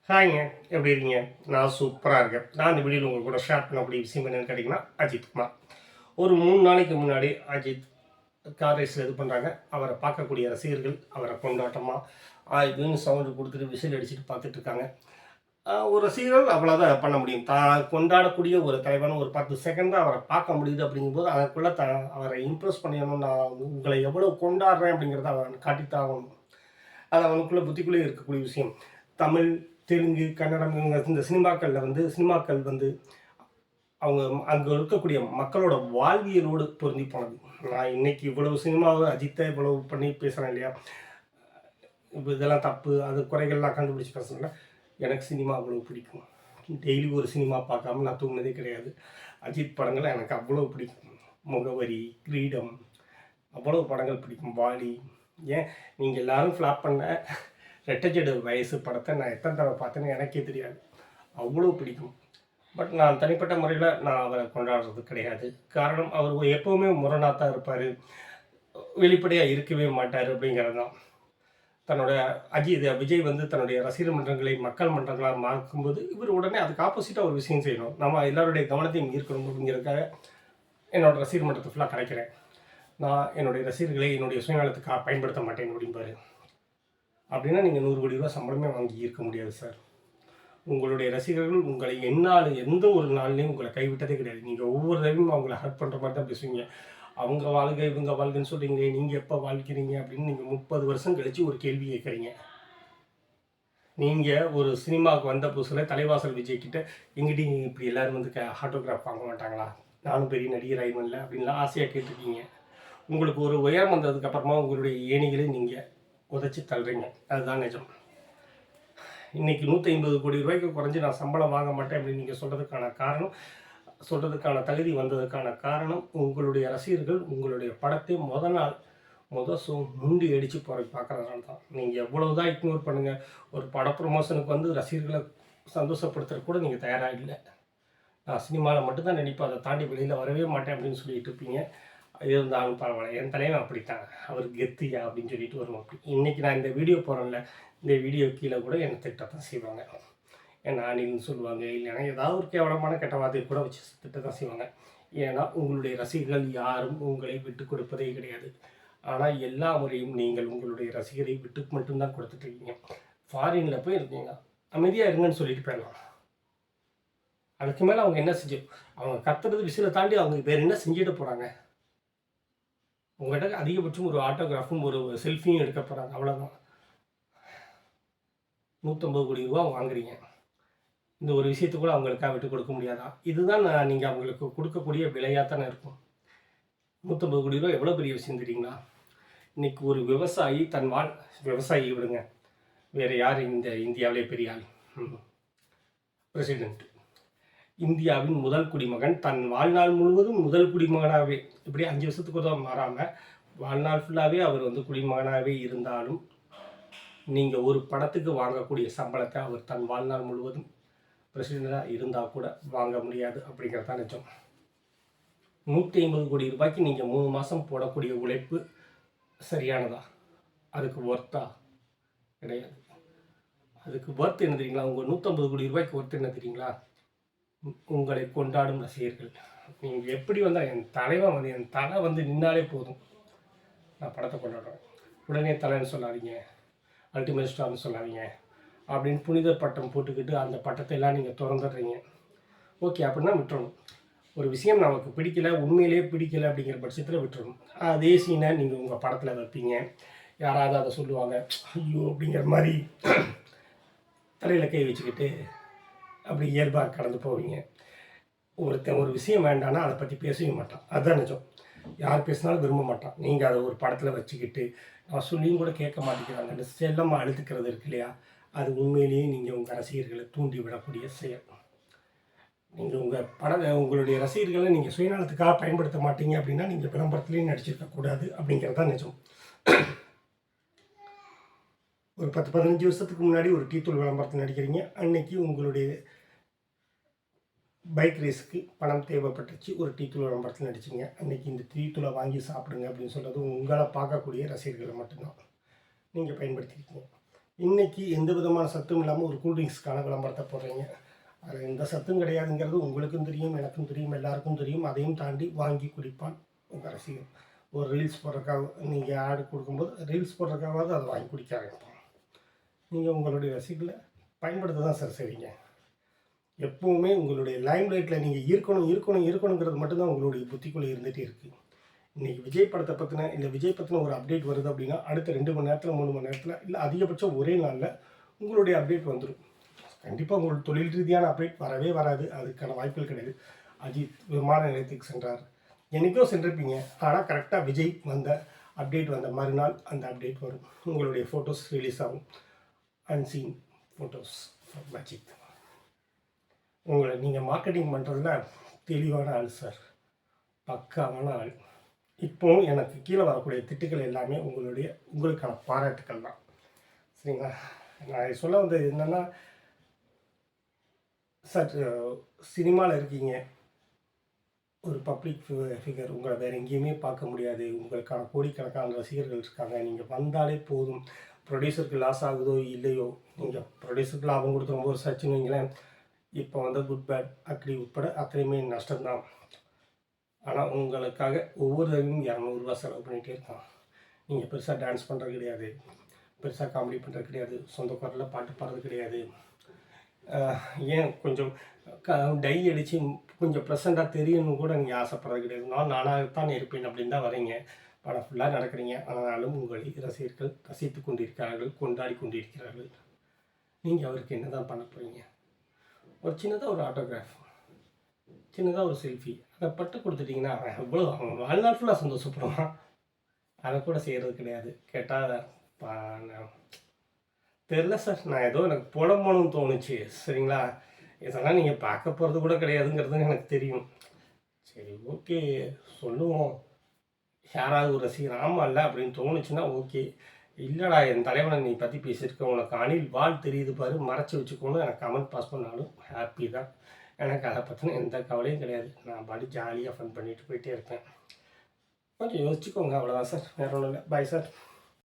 ஹாய்ங்க. எப்படி இருக்கீங்க? நான் சூப்பரா இருக்கேன். நான் இந்த வீடியோல உங்க கூட ஷேர் பண்ணக்கூடிய விஷயம் என்னன்னு கேட்டீங்கன்னா, அஜித் குமார். ஒரு 3 நாளைக்கு முன்னாடி அஜித் கார் ரேஸ்ல இது பண்றாங்க. அவர பார்க்கக்கூடிய ரசிகர்கள் அவர கொண்டாட்டமா இதுன்னு சவுண்ட் குடுத்துட்டு, விசில் அடிச்சுட்டு பார்த்துட்டு இருக்காங்க. ஒரு ரசிகர்கள் அவ்வளோதான் பண்ண முடியும். தான் கொண்டாடக்கூடிய ஒரு தலைவன் ஒரு 10 செகண்ட் தான் அவர பார்க்க முடியுது அப்படிங்கும்போது, அதற்குள்ள அவர இம்ப்ரெஸ் பண்ணிடணும். நான் உங்களை எவ்வளவு கொண்டாடுறேன் அப்படிங்கிறத அவன் காட்டித்தான் ஆகணும். அது அவனுக்குள்ள புத்திக்குள்ளே இருக்கக்கூடிய விஷயம். தமிழ், தெலுங்கு, கன்னடம் இவங்க இந்த சினிமாக்கள் வந்து அவங்க அங்க இருக்கக்கூடிய மக்களோட வாழ்வியலோடு பொருந்தி போனது. நான் இன்னைக்கு இவ்வளவு சினிமாவ அஜித்த இவ்வளவு பண்ணி பேசுறேன் இல்லையா? இப்ப இதெல்லாம் தப்பு, அது குறைகள்லாம் கண்டுபிடிச்சு பேசுறேன்ல. எனக்கு சினிமா அவ்வளவு பிடிக்கும். டெய்லி ஒரு சினிமா பார்க்காம நான் தூங்குனதே கிடையாது. அஜித் படங்கள் எனக்கு அவ்வளவு பிடிக்கும். முகவரி, கிரீடம் அவ்வளவு படங்கள் பிடிக்கும். வாலி, ஏன் நீங்க எல்லாரும் ஃப்ளாப் பண்ண ரெட்டை ஜட வயசு படத்தை நான் எத்தனை தடவை பார்த்தேன்னு எனக்கே தெரியாது. அவ்வளோ பிடிக்கும். பட் நான் தனிப்பட்ட முறையில் நான் அவரை கொண்டாடுறது கிடையாது. காரணம் அவர் எப்போவுமே முரணாக தான் இருப்பார். வெளிப்படையாக இருக்கவே மாட்டார் அப்படிங்கிறது தான். தன்னோட விஜய் வந்து தன்னுடைய ரசிகர் மன்றங்களை மக்கள் மன்றங்களாக மாற்றும்போது இவர் உடனே அதுக்கு ஆப்போசிட்டாக ஒரு விஷயம் செய்யணும். நம்ம எல்லாருடைய கவனத்தையும் ஈர்க்கணும் அப்படிங்கிறதுக்காக என்னோட ரசிகர் மன்றத்தை ஃபுல்லாக கிடைக்கிறேன். நான் என்னுடைய ரசிகர்களை என்னுடைய சுயநலத்துக்காக பயன்படுத்த மாட்டேன் அப்படிம்பாரு. அப்படின்னா நீங்கள் 100 கோடி ரூபா சம்பளமே வாங்கி இருக்க முடியாது சார். உங்களுடைய ரசிகர்கள் உங்களை எந்த ஒரு நாள்லையும் உங்களை கைவிட்டதே கிடையாது. நீங்கள் ஒவ்வொரு தடவையும் அவங்கள ஹர்ட் பண்ணுற மாதிரி தான் பேசுவீங்க. அவங்க வாழ்க இவங்க வாழ்கன்னு சொல்கிறீங்களே, நீங்கள் எப்போ வாழ்க்கிறீங்க அப்படின்னு நீங்கள் 30 வருஷம் கழித்து ஒரு கேள்வி கேட்குறீங்க. நீங்கள் ஒரு சினிமாவுக்கு வந்த புதுசில் தலைவாசல் விஜய் கிட்ட எங்கிட்ட இப்படி எல்லோரும் வந்து ஆட்டோகிராஃப் வாங்க மாட்டாங்களா, நானும் பெரிய நடிகர் ஆயிடுவேன்ல அப்படின்லாம் ஆசையாக கேட்டிருக்கீங்க. உங்களுக்கு ஒரு உயரம் வந்ததுக்கப்புறமா உங்களுடைய ஏணிகளை நீங்கள் உதச்சி தள்ளுறீங்க. அதுதான் நிஜம். இன்றைக்கி 150 கோடி ரூபாய்க்கு குறைஞ்சி நான் சம்பளம் வாங்க மாட்டேன் அப்படின்னு நீங்கள் சொல்கிறதுக்கான தகுதி வந்ததுக்கான காரணம் உங்களுடைய ரசிகர்கள் உங்களுடைய படத்தை முண்டி அடித்து போகிற பார்க்குறதுனால தான். நீங்கள் எவ்வளோ தான் இக்னோர் பண்ணுங்கள், ஒரு பட ப்ரொமோஷனுக்கு வந்து ரசிகர்களை சந்தோஷப்படுத்துறது கூட நீங்கள் தயாராக இல்லை. நான் சினிமாவில் மட்டும்தான் நடிப்பேன், அதை தாண்டி வெளியில் வரவே மாட்டேன் அப்படின்னு சொல்லிட்டு இருப்பீங்க. இருந்தாலும் பரவாயில்ல, என் தலைவன் அப்படித்தான், அவர் கெத்தியா அப்படின்னு சொல்லிட்டு வருவோம். அப்படி இன்றைக்கி நான் இந்த வீடியோ போகிறேன்ல, இந்த வீடியோ கீழே கூட என்னை திட்டத்தான் செய்வாங்க. ஏன்னா நீங்கன்னு சொல்லுவாங்க, இல்லைன்னா ஏதாவது ஒரு கேவலமான கெட்ட வார்த்தையை கூட வச்சு திட்டத்தான் செய்வாங்க. ஏன்னா உங்களுடைய ரசிகர்கள் யாரும் உங்களை விட்டு கொடுப்பதே கிடையாது. ஆனால் எல்லா முறையும் நீங்கள் உங்களுடைய ரசிகரை விட்டு மட்டும்தான் கொடுத்துட்ருக்கீங்க. ஃபாரினில் போய் இருக்கீங்க, அமைதியாக இருங்கன்னு சொல்லிட்டு போயிடலாம். அதுக்கு மேலே அவங்க என்ன அவங்க கத்துறது விஷயத்தை தாண்டி அவங்க வேறு என்ன செஞ்சுட்டு போகிறாங்க? உங்கள்கிட்ட அதிகபட்சம் ஒரு ஆட்டோகிராஃபும் ஒரு செல்ஃபியும் எடுக்க போகிறாங்க, அவ்வளோதான். 150 கோடி ரூபா வாங்குறீங்க. இந்த ஒரு விஷயத்தை கூட அவங்களுக்காக விட்டு கொடுக்க முடியாதா? இதுதான் நீங்கள் அவங்களுக்கு கொடுக்கக்கூடிய விலையாக தானே இருக்கும். 150 கோடி ரூபா எவ்வளோ பெரிய விஷயம் தெரியுங்களா? இன்றைக்கி ஒரு விவசாயி விவசாயி விடுங்க, வேறு யார் இந்த இந்தியாவிலே பெரிய ஆள்? பிரசிடென்ட். இந்தியாவின் முதல் குடிமகன் தன் வாழ்நாள் முழுவதும் முதல் குடிமகனாகவே, இப்படி 5 வருஷத்துக்கு தான் மாறாமல் வாழ்நாள் ஃபுல்லாகவே அவர் வந்து குடிமகனாகவே இருந்தாலும் நீங்கள் ஒரு படத்துக்கு வாங்கக்கூடிய சம்பளத்தை அவர் தன் வாழ்நாள் முழுவதும் பிரசிடெண்ட்டாக இருந்தால் கூட வாங்க முடியாது அப்படிங்கிறது தான் நிஜம். 150 கோடி ரூபாய்க்கு நீங்கள் 3 மாதம் போடக்கூடிய உழைப்பு சரியானதா? அதுக்கு ஒர்த்தா? கிடையாது. அதுக்கு ஒர்த் என்ன தெரியுங்களா? உங்கள் 150 கோடி ரூபாய்க்கு ஒர்த் என்ன தெரியுங்களா? உங்களை கொண்டாடும் ரசிகர்கள். நீங்கள் எப்படி வந்தால் என் தலை வந்து நின்னாலே போதும், நான் படத்தை கொண்டாடுறேன். உடனே தலைன்னு சொல்லாதீங்க, அல்டிமேட் ஸ்டார்னு சொல்லாதீங்க அப்படின்னு புனித பட்டம் போட்டுக்கிட்டு அந்த பட்டத்தை எல்லாம் நீங்கள் திறந்துடுறீங்க. ஓகே, அப்படின்னா விட்டுறணும். ஒரு விஷயம் நமக்கு பிடிக்கல, உண்மையிலேயே பிடிக்கல அப்படிங்கிற பட்சத்தில் விட்டுறணும். அதே சீனை நீங்கள் உங்கள் படத்தில் வைப்பீங்க, யாராவது அதை சொல்லுவாங்க, ஐயோ அப்படிங்கிற மாதிரி தலையில் கை வச்சுக்கிட்டு அப்படி இயல்பாக கடந்து போவீங்க. ஒரு விஷயம் வேண்டான்னா அதை பற்றி பேசவே மாட்டான், அதுதான் நிஜம். யார் பேசினாலும் விரும்ப மாட்டான். நீங்கள் அதை ஒரு படத்தில் வச்சுக்கிட்டு நான் சொல்லியும் கூட கேட்க மாட்டேங்கிறாங்க, அந்த செல்லமாக அழுத்துக்கிறது இருக்கு இல்லையா, அது உண்மையிலேயே நீங்கள் உங்கள் ரசிகர்களை தூண்டி விடக்கூடிய செயல். நீங்கள் உங்களுடைய ரசிகர்களை நீங்கள் சுயநலத்துக்காக பயன்படுத்த மாட்டீங்க அப்படின்னா நீங்கள் விளம்பரத்துலேயும் நடிச்சிருக்கக்கூடாது அப்படிங்கிறது தான் நிஜம். ஒரு 10-15 வருஷத்துக்கு முன்னாடி ஒரு டீத்தூள் விளம்பரத்தில் நடிக்கிறீங்க, அன்னைக்கு உங்களுடைய பைக் ரேஸுக்கு பணம் தேவைப்பட்டுச்சு, ஒரு டீத்தூள் விளம்பரத்தில் நடிச்சிங்க. அன்றைக்கி இந்த டீத்தூளை வாங்கி சாப்பிடுங்க அப்படின்னு சொல்கிறது உங்களை பார்க்கக்கூடிய ரசிகர்களை மட்டும்தான் நீங்கள் பயன்படுத்தியிருக்கீங்க. இன்றைக்கி எந்த விதமான சத்தும் இல்லாமல் ஒரு கூல்ட்ரிங்க்ஸ்க்கான விளம்பரத்தை போடுறீங்க. அது எந்த சத்தும் கிடையாதுங்கிறது உங்களுக்கும் தெரியும், எனக்கும் தெரியும், எல்லாருக்கும் தெரியும். அதையும் தாண்டி வாங்கி குடிப்பான் உங்கள் ரசிகன். ஒரு ரீல்ஸ் போடுறதுக்காக நீங்கள் ஆடு கொடுக்கும்போது ரீல்ஸ் போடுறதுக்காகவாவது அதை வாங்கி குடிக்க ஆரம்பிப்பான். நீங்கள் உங்களுடைய ரசிகர்களை பயன்படுத்த தான் சார் செய்வீங்க. எப்போவுமே உங்களுடைய லைம் லைட்டில் நீங்கள் இருக்கணுங்கிறது மட்டும்தான் உங்களுடைய புத்திக்குள்ளே இருந்துகிட்டே இருக்குது. இன்றைக்கி விஜய் படத்தை பற்றின இல்லை விஜய் பற்றின ஒரு அப்டேட் வருது அப்படின்னா அடுத்த 2 மணி நேரத்தில் 3 மணி நேரத்தில் இல்லை அதிகபட்சம் ஒரே நாளில் உங்களுடைய அப்டேட் வந்துடும். கண்டிப்பாக உங்களுக்கு தொழில் ரீதியான அப்டேட் வரவே வராது, அதுக்கான வாய்ப்புகள் கிடையாது. அஜித் விமான நிலையத்துக்கு சென்றார், என்றைக்கோ சென்றிருப்பீங்க, ஆனால் கரெக்டாக விஜய் வந்த அப்டேட் வந்த மறுநாள் அந்த அப்டேட் வரும். உங்களுடைய ஃபோட்டோஸ் ரிலீஸ் ஆகும். Unseen photos from Ajith. உங்களை நீங்கள் மார்க்கெட்டிங் பண்ணுறதுல தெளிவான ஆள் சார், பக்காவான ஆள். இப்போவும் எனக்கு கீழே வரக்கூடிய திட்டுக்கள் எல்லாமே உங்களுக்கான பாராட்டுக்கள் தான், சரிங்களா? நான் சொல்ல வந்தது என்னென்னா, சார் சினிமாவில் இருக்கீங்க, ஒரு பப்ளிக் ஃபிகர், உங்களை வேறு எங்கேயுமே பார்க்க முடியாது, உங்களுக்கான கோடிக்கணக்கான ரசிகர்கள் இருக்காங்க, நீங்கள் வந்தாலே போதும். ப்ரொடியூசருக்கு லாஸ் ஆகுதோ இல்லையோ, நீங்கள் ப்ரொடியூசருக்கு லாபம் கொடுத்துரும் ஒரு சர்ச்சுன்னு வைங்களேன். இப்போ வந்து குட் பேட் அக்ரி உட்பட அத்தனையுமே நஷ்டம்தான். ஆனால் உங்களுக்காக ஒவ்வொரு தடவையும் 200 ரூபா செலவு பண்ணிகிட்டே இருக்கான். நீங்கள் பெருசாக டான்ஸ் பண்ணுறது கிடையாது, பெருசாக காமெடி பண்ணுறது கிடையாது, சொந்த குரலில் பாட்டு பாடுறது கிடையாது. ஏன் கொஞ்சம் டை அடித்து கொஞ்சம் ப்ரெசண்ட்டாக தெரியணும்னு கூட நீங்கள் ஆசைப்படுறது கிடையாது. நானாகத்தான் இருப்பேன் அப்படின்னு தான் வரீங்க. படம் ஃபுல்லாக நடக்கிறீங்க. ஆனாலும் உங்களை ரசிகர்கள் ரசித்து கொண்டிருக்கிறார்கள், கொண்டாடி கொண்டிருக்கிறார்கள். நீங்கள் அவருக்கு என்ன தான் பண்ண போகிறீங்க? ஒரு சின்னதாக ஒரு ஆட்டோகிராஃப், சின்னதாக ஒரு செல்ஃபி, அதை பட்டு கொடுத்துட்டிங்கன்னா எவ்வளோ வாழ்நாள் ஃபுல்லாக சந்தோஷப்படுவான். அதை கூட செய்கிறது கிடையாது. கேட்டால் தெரில சார், நான் ஏதோ எனக்கு புலம்பணும்னு தோணுச்சு, சரிங்களா? இதெல்லாம் நீங்கள் பார்க்க போகிறது கூட கிடையாதுங்கிறது எனக்கு தெரியும். சரி, ஓகே, சொல்லுவோம். யாராவது ஒரு ரசிகர் ஆமாம் இல்லை அப்படின்னு தோணுச்சுன்னா ஓகே. இல்லைடா, என் தலைவனை நீ பற்றி பேசியிருக்க, உனக்கு அணில் வால் தெரியுது பாரு, மறைச்சி வச்சுக்கோன்னு எனக்கு கமெண்ட் பாஸ் பண்ணாலும் ஹாப்பி தான். எனக்கு அதை பற்றின எந்த கவலையும் கிடையாது. நான் பாடி ஜாலியாக ஃபன் பண்ணிட்டு போயிட்டே இருப்பேன். கொஞ்சம் யோசிச்சுக்கோங்க, அவ்வளோதான் சார், வேறு ஒன்றும் இல்லை. Bye sir.